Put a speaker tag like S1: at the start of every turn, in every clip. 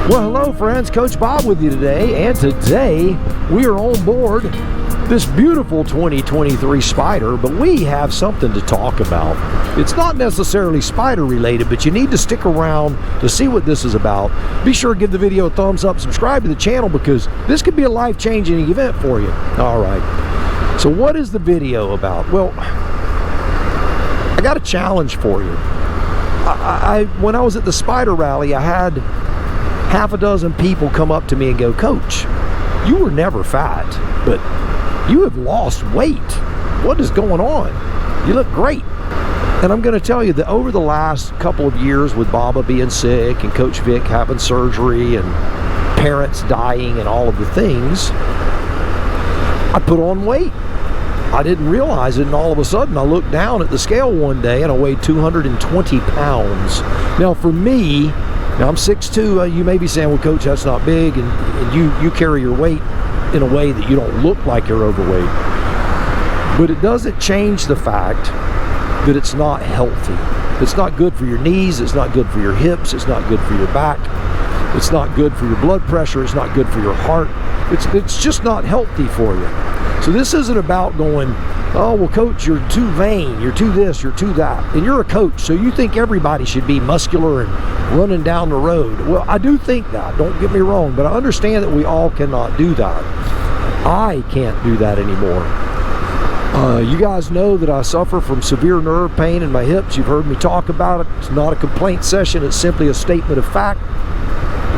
S1: Well, hello friends, Coach Bob with you today, and today we are on board this beautiful 2023 Spyder, but we have something to talk about. It's not necessarily Spyder related, but you need to stick around to see what this is about. Be sure to give the video a thumbs up, subscribe to the channel, because this could be a life-changing event for you. All right, so what is the video about? Well, I got a challenge for you. When I was at the Spyder rally, I had half a dozen people come up to me and go, Coach, you were never fat, but you have lost weight. What is going on? You look great. And I'm going to tell you that over the last couple of years, with Baba being sick and Coach Vic having surgery and parents dying and all of the things, I put on weight. I didn't realize it, and all of a sudden I looked down at the scale one day and I weighed 220 pounds. Now for me, I'm 6'2", you may be saying, well, Coach, that's not big, and you carry your weight in a way that you don't look like you're overweight. But it doesn't change the fact that it's not healthy. It's not good for your knees, it's not good for your hips, it's not good for your back, it's not good for your blood pressure, it's not good for your heart. It's just not healthy for you. So this isn't about going, oh, well, Coach, you're too vain, you're too this, you're too that. And you're a coach, so you think everybody should be muscular and running down the road. Well, I do think that, don't get me wrong, but I understand that we all cannot do that. I can't do that anymore. You guys know that I suffer from severe nerve pain in my hips. You've heard me talk about it. It's not a complaint session, it's simply a statement of fact.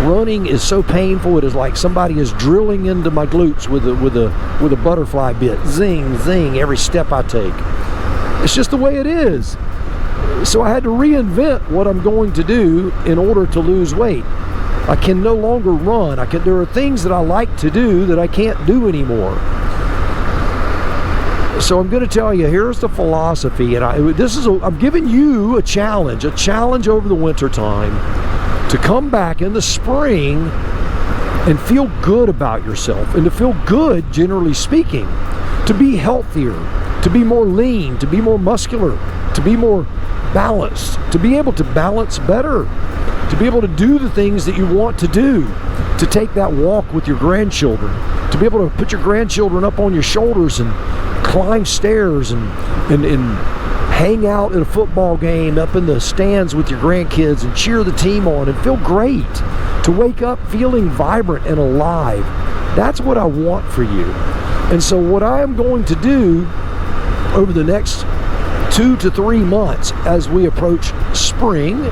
S1: Running is so painful, it is like somebody is drilling into my glutes with a butterfly bit. Zing, zing, every step I take. It's just the way it is. So I had to reinvent what I'm going to do in order to lose weight. I can no longer run. There are things that I like to do that I can't do anymore. So I'm going to tell you, here's the philosophy, and I'm giving you a challenge over the winter time, to come back in the spring and feel good about yourself, and to feel good, generally speaking, to be healthier, to be more lean, to be more muscular, to be more balanced, to be able to balance better, to be able to do the things that you want to do, to take that walk with your grandchildren, to be able to put your grandchildren up on your shoulders and climb stairs and hang out at a football game up in the stands with your grandkids and cheer the team on and feel great, to wake up feeling vibrant and alive. That's what I want for you. And so what I am going to do over the next 2 to 3 months as we approach spring,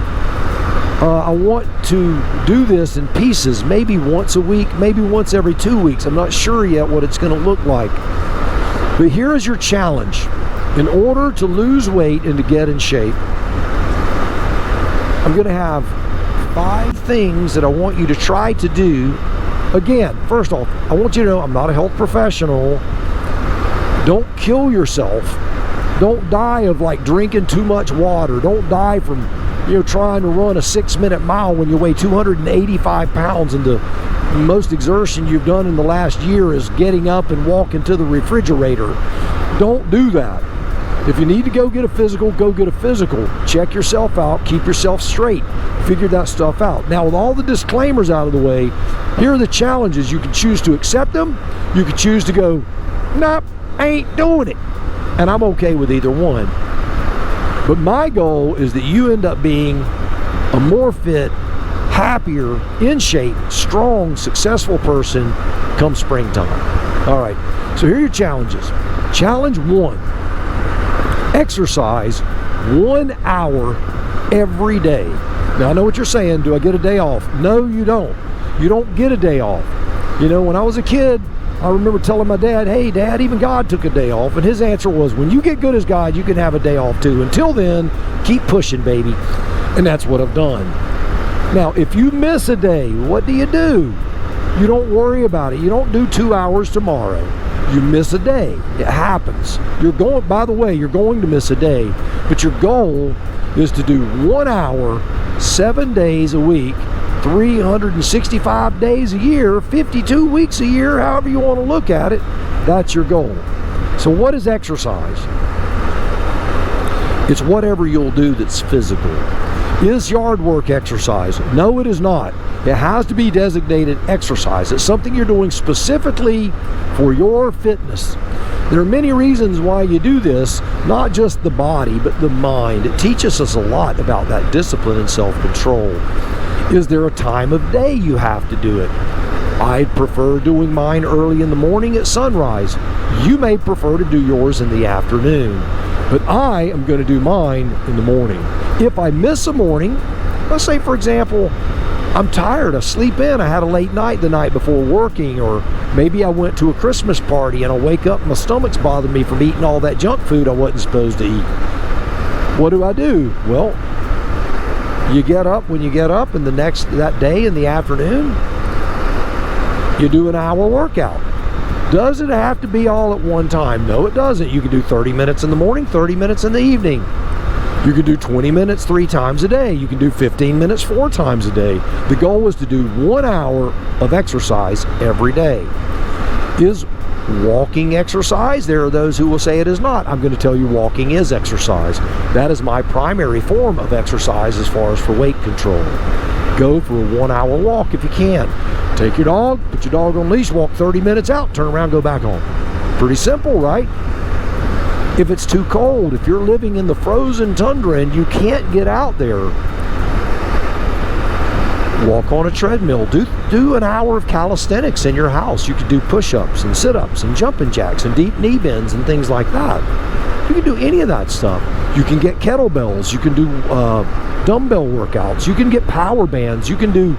S1: I want to do this in pieces, maybe once a week, maybe once every 2 weeks. I'm not sure yet what it's going to look like. But here is your challenge. In order to lose weight and to get in shape, I'm going to have 5 things that I want you to try to do. Again, first off, I want you to know I'm not a health professional. Don't kill yourself. Don't die of like drinking too much water. Don't die from trying to run a 6-minute mile when you weigh 285 pounds and the most exertion you've done in the last year is getting up and walking to the refrigerator. Don't do that. If you need to go get a physical, go get a physical. Check yourself out, keep yourself straight, figure that stuff out. Now, with all the disclaimers out of the way, here are the challenges. You can choose to accept them. You can choose to go, nope, I ain't doing it. And I'm okay with either one. But my goal is that you end up being a more fit, happier, in shape, strong, successful person come springtime. All right, so here are your challenges. Challenge 1. Exercise 1 hour every day. Now I know what you're saying, do I get a day off? No, you don't. You don't get a day off. When I was a kid, I remember telling my dad, hey Dad, even God took a day off, and his answer was, when you get good as God, you can have a day off too. Until then, keep pushing, baby. And that's what I've done. Now if you miss a day, what do? You don't worry about it. You don't do 2 hours tomorrow. You miss a day. It happens. By the way, you're going to miss a day, but your goal is to do 1 hour, 7 days a week, 365 days a year, 52 weeks a year, however you want to look at it. That's your goal. So what is exercise? It's whatever you'll do that's physical. Is yard work exercise? No, it is not. It has to be designated exercise. It's something you're doing specifically for your fitness. There are many reasons why you do this, not just the body, but the mind. It teaches us a lot about that discipline and self-control. Is there a time of day you have to do it? I'd prefer doing mine early in the morning at sunrise. You may prefer to do yours in the afternoon, but I am going to do mine in the morning. If I miss a morning, let's say for example, I'm tired, I sleep in, I had a late night the night before working, or maybe I went to a Christmas party and I wake up and my stomach's bothering me from eating all that junk food I wasn't supposed to eat. What do? Well, you get up when you get up, and that day in the afternoon, you do an hour workout. Does it have to be all at one time? No, it doesn't. You can do 30 minutes in the morning, 30 minutes in the evening. You can do 20 minutes 3 times a day. You can do 15 minutes 4 times a day. The goal is to do 1 hour of exercise every day. Is walking exercise? There are those who will say it is not. I'm going to tell you walking is exercise. That is my primary form of exercise as far as for weight control. Go for a 1 hour walk if you can. Take your dog, put your dog on leash, walk 30 minutes out, turn around, go back home. Pretty simple, right? If it's too cold, if you're living in the frozen tundra and you can't get out there, walk on a treadmill. Do an hour of calisthenics in your house. You could do push-ups and sit-ups and jumping jacks and deep knee bends and things like that. You can do any of that stuff. You can get kettlebells. You can do dumbbell workouts. You can get power bands. You can do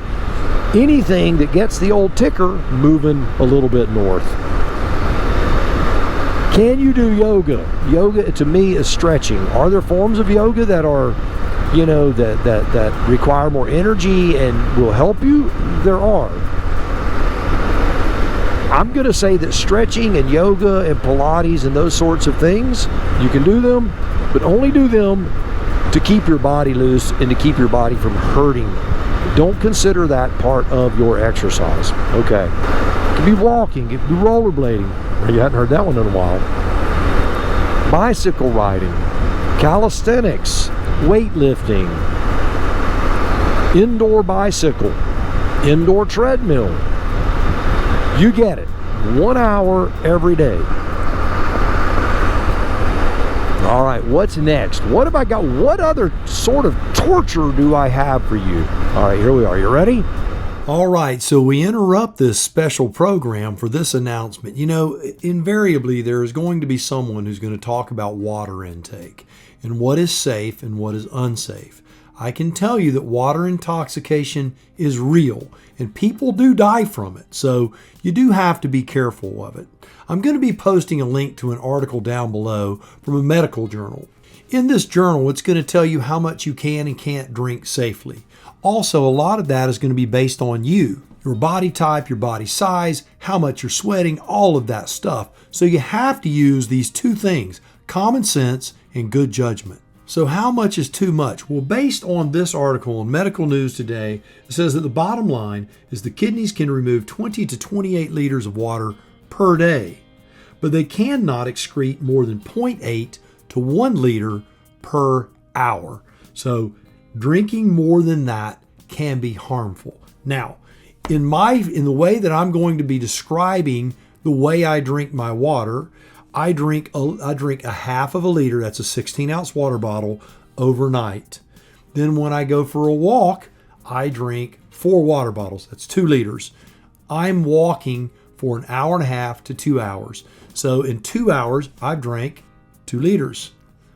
S1: anything that gets the old ticker moving a little bit north. Can you do yoga? Yoga to me is stretching. Are there forms of yoga that are, that require more energy and will help you? There are. I'm going to say that stretching and yoga and Pilates and those sorts of things, you can do them, but only do them to keep your body loose and to keep your body from hurting. Don't consider that part of your exercise. Okay. It could be walking, it could be rollerblading. You hadn't heard that one in a while. Bicycle riding, calisthenics, weightlifting, indoor bicycle, indoor treadmill. You get it. 1 hour every day. All right, what's next? What have I got? What other sort of torture do I have for you? All right, here we are. You ready? All right, so we interrupt this special program for this announcement. Invariably there is going to be someone who's going to talk about water intake and what is safe and what is unsafe. I can tell you that water intoxication is real and people do die from it, so you do have to be careful of it. I'm going to be posting a link to an article down below from a medical journal. In this journal, it's going to tell you how much you can and can't drink safely. Also, a lot of that is going to be based on you, your body type, your body size, how much you're sweating, all of that stuff. So you have to use these 2 things, common sense and good judgment. So how much is too much? Well, based on this article in Medical News Today, it says that the bottom line is the kidneys can remove 20 to 28 liters of water per day, but they cannot excrete more than 0.8 to 1 liter per hour. So drinking more than that can be harmful. Now, in the way that I'm going to be describing the way I drink my water, I drink a half of a liter, that's a 16-ounce water bottle, overnight. Then when I go for a walk, I drink 4 water bottles, that's 2 liters. I'm walking for an hour and a half to 2 hours. So in 2 hours, I've drank 2 liters.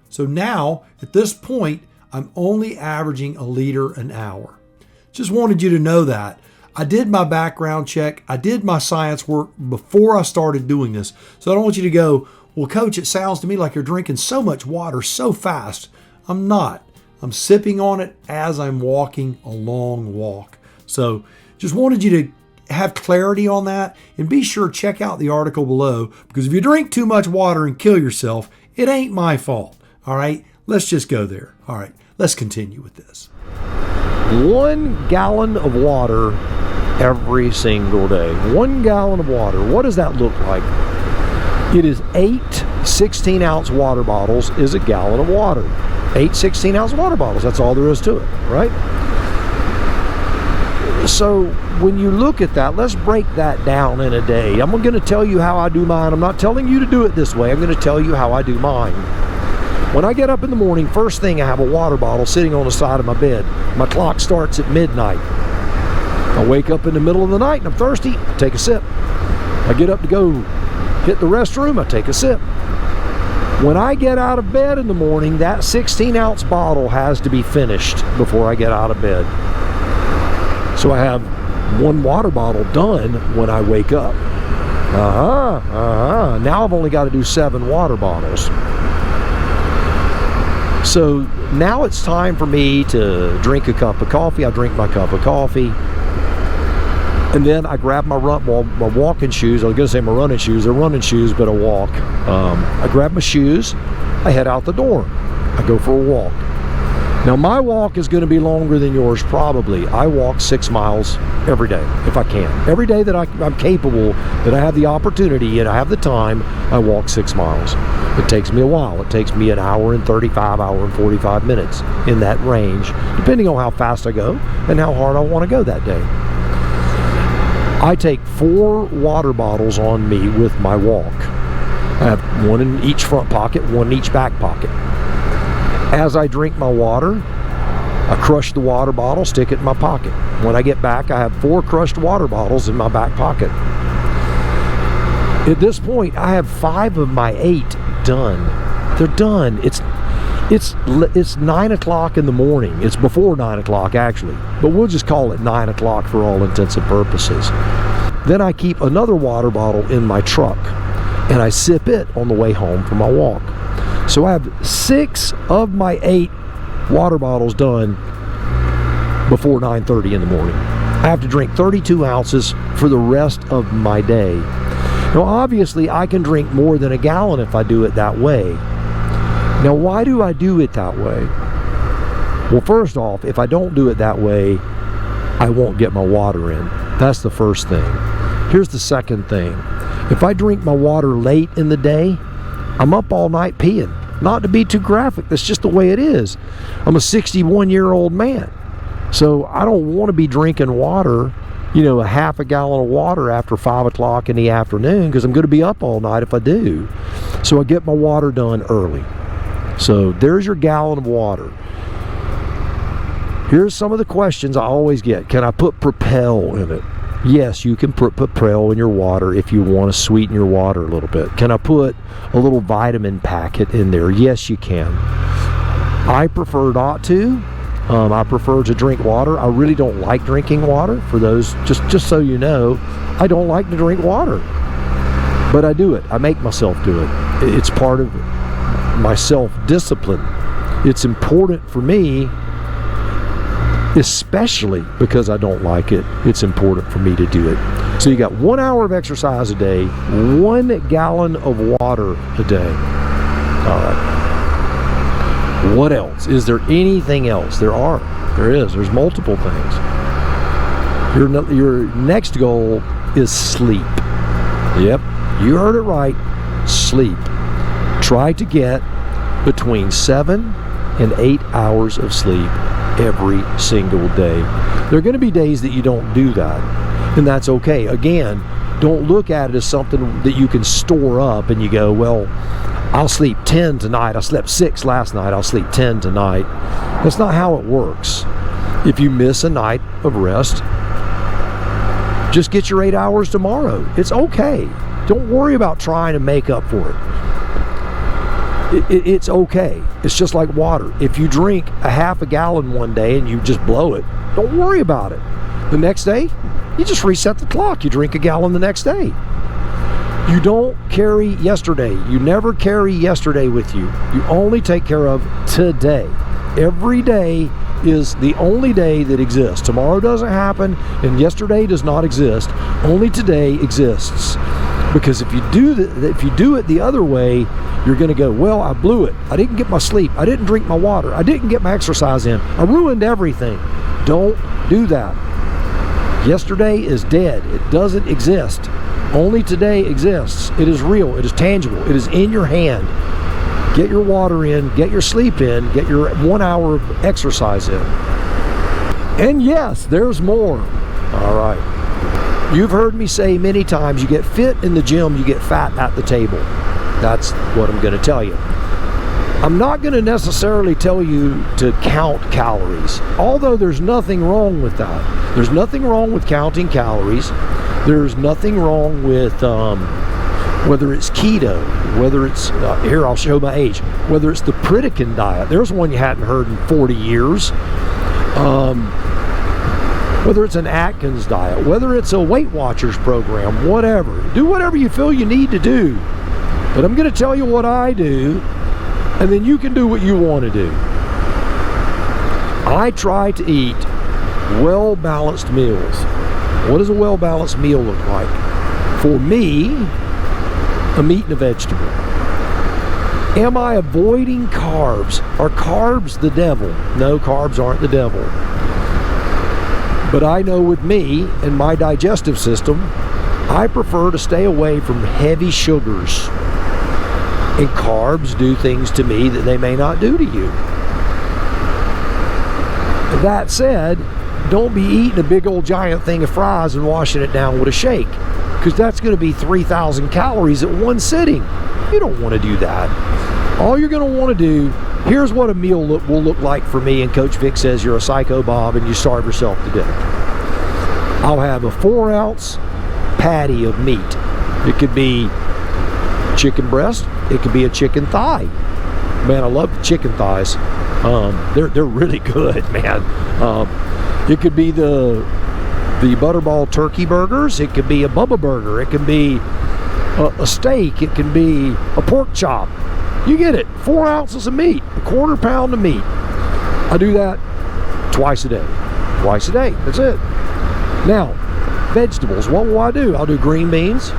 S1: So now, at this point, I'm only averaging a liter an hour. Just wanted you to know that. I did my background check. I did my science work before I started doing this. So I don't want you to go, well, Coach, it sounds to me like you're drinking so much water so fast. I'm not. I'm sipping on it as I'm walking a long walk. So just wanted you to have clarity on that. And be sure to check out the article below, because if you drink too much water and kill yourself, it ain't my fault. All right? Let's just go there. All right. Let's continue with this. 1 gallon of water every single day. 1 gallon of water. What does that look like? It is 8 16-ounce water bottles is a gallon of water. 8 16-ounce water bottles. That's all there is to it, right? So when you look at that, let's break that down in a day. I'm going to tell you how I do mine. I'm not telling you to do it this way. I'm going to tell you how I do mine. When I get up in the morning, first thing, I have a water bottle sitting on the side of my bed. My clock starts at midnight. I wake up in the middle of the night and I'm thirsty, I take a sip. I get up to go hit the restroom, I take a sip. When I get out of bed in the morning, that 16-ounce bottle has to be finished before I get out of bed. So I have one water bottle done when I wake up. Now I've only got to do 7 water bottles. So now it's time for me to drink a cup of coffee. I drink my cup of coffee. And then I grab my walking shoes. I was going to say my running shoes. They're running shoes, but I walk. I grab my shoes. I head out the door. I go for a walk. Now my walk is going to be longer than yours probably. I walk 6 miles every day if I can. Every day that I'm capable, that I have the opportunity and I have the time, I walk 6 miles. It takes me a while. It takes me an hour and 35, hour and 45 minutes in that range, depending on how fast I go and how hard I want to go that day. I take 4 water bottles on me with my walk. I have one in each front pocket, one in each back pocket. As I drink my water, I crush the water bottle, stick it in my pocket. When I get back, I have 4 crushed water bottles in my back pocket. At this point, I have 5 of my 8 done. They're done. It's 9 o'clock in the morning. It's before 9 o'clock actually, but we'll just call it 9 o'clock for all intents and purposes. Then I keep another water bottle in my truck and I sip it on the way home from my walk. So I have 6 of my 8 water bottles done before 9:30 in the morning. I have to drink 32 ounces for the rest of my day. Now obviously I can drink more than a gallon if I do it that way. Now why do I do it that way? Well, first off, if I don't do it that way, I won't get my water in. That's the first thing. Here's the second thing. If I drink my water late in the day, I'm up all night peeing. Not to be too graphic, that's just the way it is. I'm a 61-year-old man. So I don't want to be drinking water, a half a gallon of water after 5 o'clock in the afternoon, because I'm going to be up all night if I do. So I get my water done early. So there's your gallon of water. Here's some of the questions I always get. Can I put Propel in it? Yes, you can put Propel in your water if you want to sweeten your water a little bit. Can I put a little vitamin packet in there? Yes, you can. I prefer not to. I prefer to drink water. I really don't like drinking water. For those, just so you know, I don't like to drink water. But I do it. I make myself do it. It's part of my self-discipline. It's important for me, especially because I don't like it. It's important for me to do it. So you got 1 hour of exercise a day, 1 gallon of water a day. All right. What else? Is there anything else? There is. There's multiple things. Your next goal is sleep. Yep, you heard it right. Sleep. Try to get between 7 and 8 hours of sleep every single day. There are going to be days that you don't do that, and that's okay. Again, don't look at it as something that you can store up and you go, well, I'll sleep 10 tonight. I slept 6 last night. I'll sleep 10 tonight. That's not how it works. If you miss a night of rest, just get your 8 hours tomorrow. It's okay. Don't worry about trying to make up for it. It's okay. It's just like water. If you drink a half a gallon one day and you just blow it, don't worry about it. The next day, you just reset the clock. You drink a gallon the next day. You don't carry yesterday. You never carry yesterday with you. You only take care of today. Every day is the only day that exists. Tomorrow doesn't happen, and yesterday does not exist. Only today exists. Because if you do it the other way, you're going to go, well, I blew it. I didn't get my sleep. I didn't drink my water. I didn't get my exercise in. I ruined everything. Don't do that. Yesterday is dead. It doesn't exist. Only today exists. It is real. It is tangible. It is in your hand. get your water in, get your sleep in, get your 1 hour of exercise in. And yes, there's more. All right. You've heard me say many times, you get fit in the gym, you get fat at the table. That's what I'm going to tell you. I'm not going to necessarily tell you to count calories, although there's nothing wrong with that. There's nothing wrong with counting calories. There's nothing wrong with whether it's keto, whether it's, here I'll show my age, whether it's the Pritikin diet. There's one you hadn't heard in 40 years. Whether it's an Atkins diet, whether it's a Weight Watchers program, whatever. Do whatever you feel you need to do. But I'm going to tell you what I do, and then you can do what you want to do. I try to eat well-balanced meals. What does a well-balanced meal look like? For me, a meat and a vegetable. Am I avoiding carbs? Are carbs the devil? No, carbs aren't the devil. But I know with me and my digestive system, I prefer to stay away from heavy sugars. And carbs do things to me that they may not do to you. That said, don't be eating a big old giant thing of fries and washing it down with a shake, because that's going to be 3,000 calories at one sitting. You don't want to do that. All you're going to want to do, here's what a meal will look like for me, and Coach Vic says you're a psycho, Bob, and you starve yourself to death. I'll have a 4-ounce patty of meat. It could be chicken breast. It could be a chicken thigh. Man, I love the chicken thighs. They're really good, man. It could be the Butterball turkey burgers. It could be a Bubba burger. It can be a steak. It can be a pork chop. You get it. 4 ounces of meat, a 1/4 pound of meat. I do that twice a day. Twice a day. That's it. Now, vegetables. What will I do? I'll do green beans.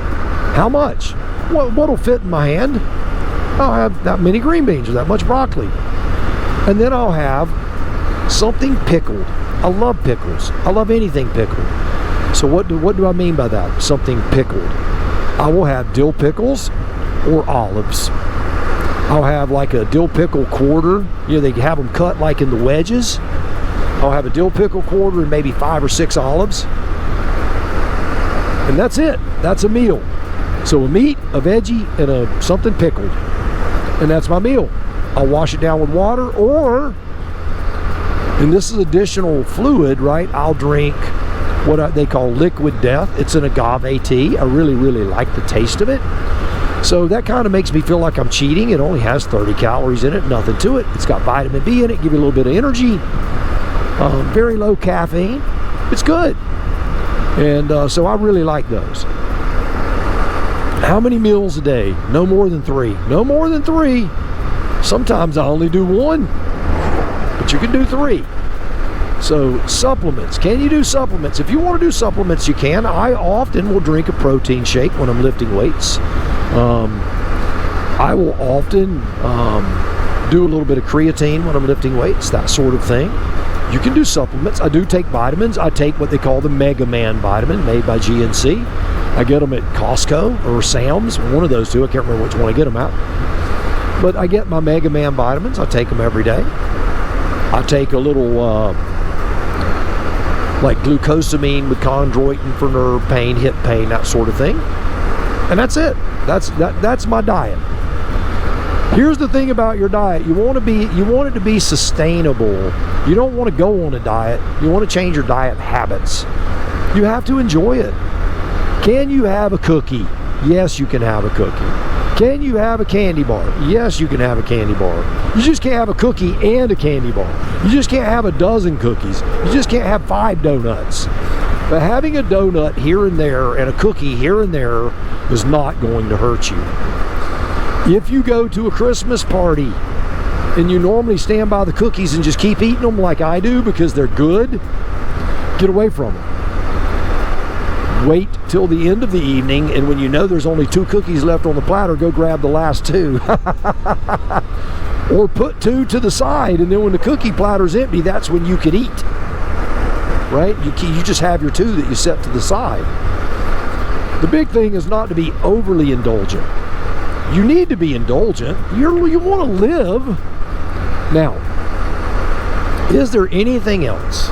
S1: How much? What'll fit in my hand? I'll have that many green beans or that much broccoli. And then I'll have something pickled. I love pickles. I love anything pickled. So what do I mean by that? Something pickled. I will have dill pickles or olives. I'll have like a dill pickle quarter. You know, they have them cut like in the wedges. I'll have a dill pickle quarter and maybe 5 or 6 olives. And that's it. That's a meal. So a meat, a veggie, and something pickled. And that's my meal. I'll wash it down with water, or, and this is additional fluid, right? I'll drink what they call liquid death. It's an agave tea. I really, really like the taste of it. So that kind of makes me feel like I'm cheating. It only has 30 calories in it, nothing to it. It's got vitamin B in it, give you a little bit of energy. Very low caffeine. It's good. And so I really like those. How many meals a day? No more than 3. No more than 3. Sometimes I only do 1, but you can do 3. So supplements. Can you do supplements? If you want to do supplements, you can. I often will drink a protein shake when I'm lifting weights. I will often do a little bit of creatine when I'm lifting weights, that sort of thing. You can do supplements. I do take vitamins. I take what they call the Mega Man vitamin, made by GNC. I get them at Costco or Sam's, one of those two. I can't remember which one I get them at. But I get my Mega Man vitamins. I take them every day. I take a little like glucosamine with chondroitin for nerve pain, hip pain, that sort of thing. And that's it. That's my diet. Here's the thing about your diet. You want it to be sustainable. You don't want to go on a diet. You want to change your diet habits. You have to enjoy it. Can you have a cookie? Yes, you can have a cookie. Can you have a candy bar? Yes, you can have a candy bar. You just can't have a cookie and a candy bar. You just can't have a dozen cookies. You just can't have 5 donuts. But having a donut here and there and a cookie here and there is not going to hurt you. If you go to a Christmas party and you normally stand by the cookies and just keep eating them like I do because they're good, get away from them. Wait till the end of the evening, and when you know there's only 2 cookies left on the platter, go grab the last 2. Or put 2 to the side, and then when the cookie platter's empty, that's when you could eat. Right? You just have your 2 that you set to the side. The big thing is not to be overly indulgent. You need to be indulgent. You want to live. Now, is there anything else?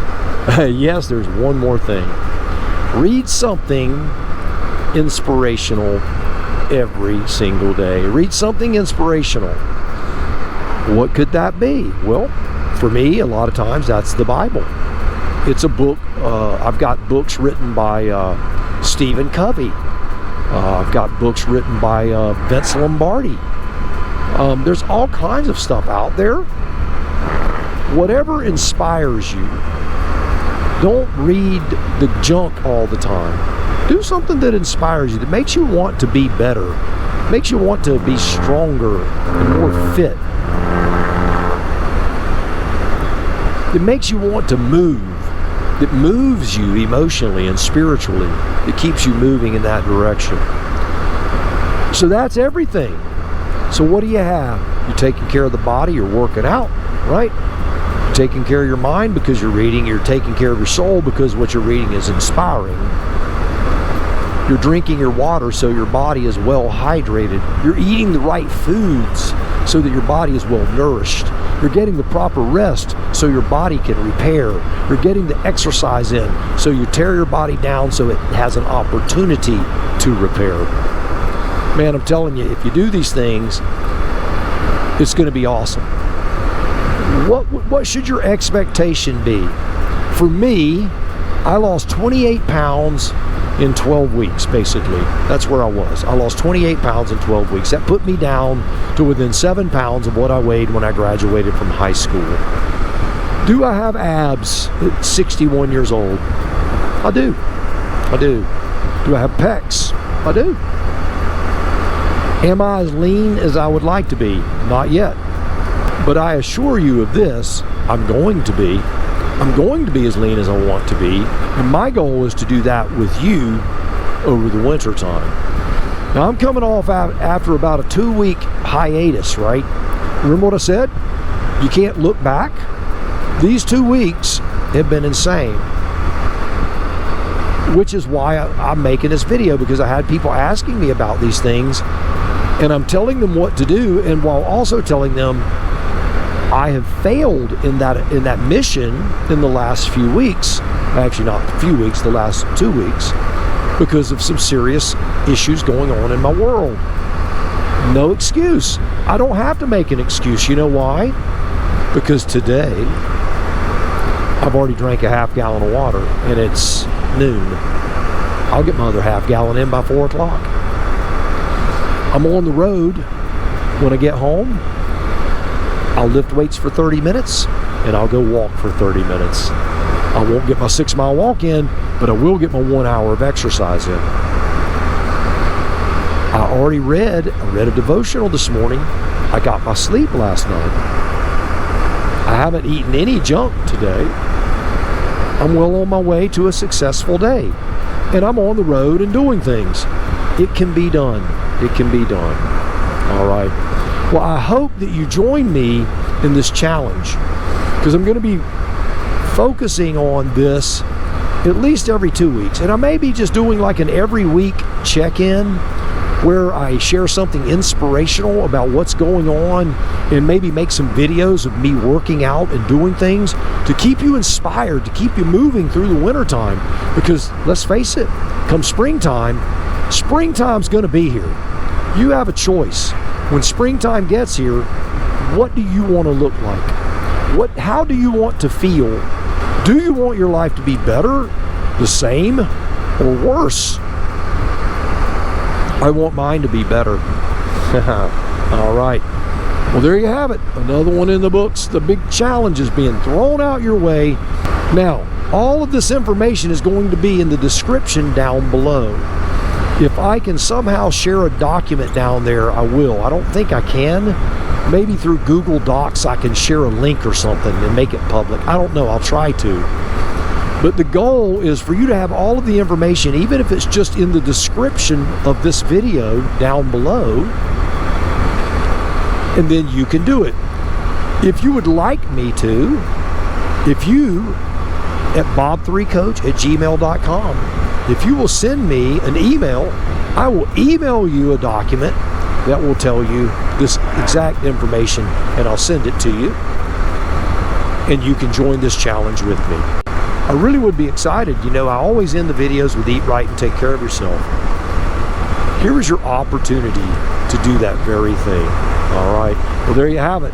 S1: Yes, there's one more thing. Read something inspirational every single day. Read something inspirational. What could that be? Well, for me, a lot of times that's the Bible. It's a book. I've got books written by Stephen Covey. I've got books written by Vince Lombardi. There's all kinds of stuff out there. Whatever inspires you. Don't read the junk all the time. Do something that inspires you, that makes you want to be better, makes you want to be stronger and more fit. It makes you want to move. It moves you emotionally and spiritually. It keeps you moving in that direction. So that's everything. So what do you have? You're taking care of the body, you're working out, right? You're taking care of your mind because you're reading. You're taking care of your soul because what you're reading is inspiring. You're drinking your water so your body is well hydrated. You're eating the right foods so that your body is well nourished. You're getting the proper rest so your body can repair. You're getting the exercise in so you tear your body down so it has an opportunity to repair. Man, I'm telling you, if you do these things, it's going to be awesome. What should your expectation be? For me, I lost 28 pounds in 12 weeks, basically. That's where I was. I lost 28 pounds in 12 weeks. That put me down to within 7 pounds of what I weighed when I graduated from high school. Do I have abs at 61 years old? I do. I do. Do I have pecs? I do. Am I as lean as I would like to be? Not yet. But I assure you of this, I'm going to be. I'm going to be as lean as I want to be, and my goal is to do that with you over the winter time. Now I'm coming off after about a 2-week hiatus, right? Remember what I said? You can't look back. These 2 weeks have been insane, which is why I'm making this video, because I had people asking me about these things, and I'm telling them what to do, and while also telling them I have failed in that mission in the last few weeks. Actually, not a few weeks, the last 2 weeks, because of some serious issues going on in my world. No excuse. I don't have to make an excuse. You know why? Because today, I've already drank a half gallon of water, and it's noon. I'll get my other half gallon in by 4 o'clock. I'm on the road. When I get home, I'll lift weights for 30 minutes, and I'll go walk for 30 minutes. I won't get my 6-mile walk in, but I will get my 1 hour of exercise in. I read a devotional this morning. I got my sleep last night. I haven't eaten any junk today. I'm well on my way to a successful day. And I'm on the road and doing things. It can be done. It can be done. All right. Well, I hope that you join me in this challenge, because I'm going to be focusing on this at least every 2 weeks. And I may be just doing like an every week check-in where I share something inspirational about what's going on, and maybe make some videos of me working out and doing things to keep you inspired, to keep you moving through the wintertime. Because let's face it, come springtime's going to be here. You have a choice. When springtime gets here, what do you want to look like? How do you want to feel? Do you want your life to be better, the same, or worse? I want mine to be better. All right. Well, there you have it. Another one in the books. The big challenge is being thrown out your way. Now, all of this information is going to be in the description down below. If I can somehow share a document down there, I will. I don't think I can. Maybe through Google Docs I can share a link or something and make it public. I don't know. I'll try to. But the goal is for you to have all of the information, even if it's just in the description of this video down below, and then you can do it. If you would like me to, if you at bob3coach@gmail.com. If you will send me an email, I will email you a document that will tell you this exact information, and I'll send it to you, and you can join this challenge with me. I really would be excited. You know, I always end the videos with eat right and take care of yourself. Here is your opportunity to do that very thing. All right, well, there you have it.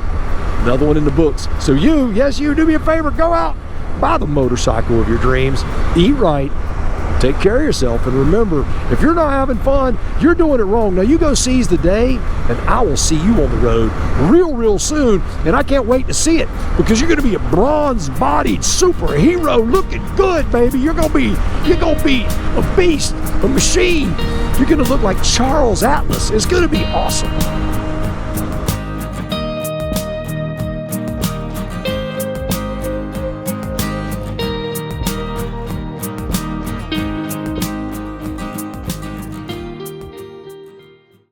S1: Another one in the books. So you, yes, you, do me a favor, go out, buy the motorcycle of your dreams, eat right, take care of yourself, and remember, if you're not having fun, you're doing it wrong. Now you go seize the day, and I will see you on the road real soon, and I can't wait to see it, because you're gonna be a bronze-bodied superhero looking good, baby. You're gonna be a beast, a machine. You're gonna look like Charles Atlas. It's gonna be awesome.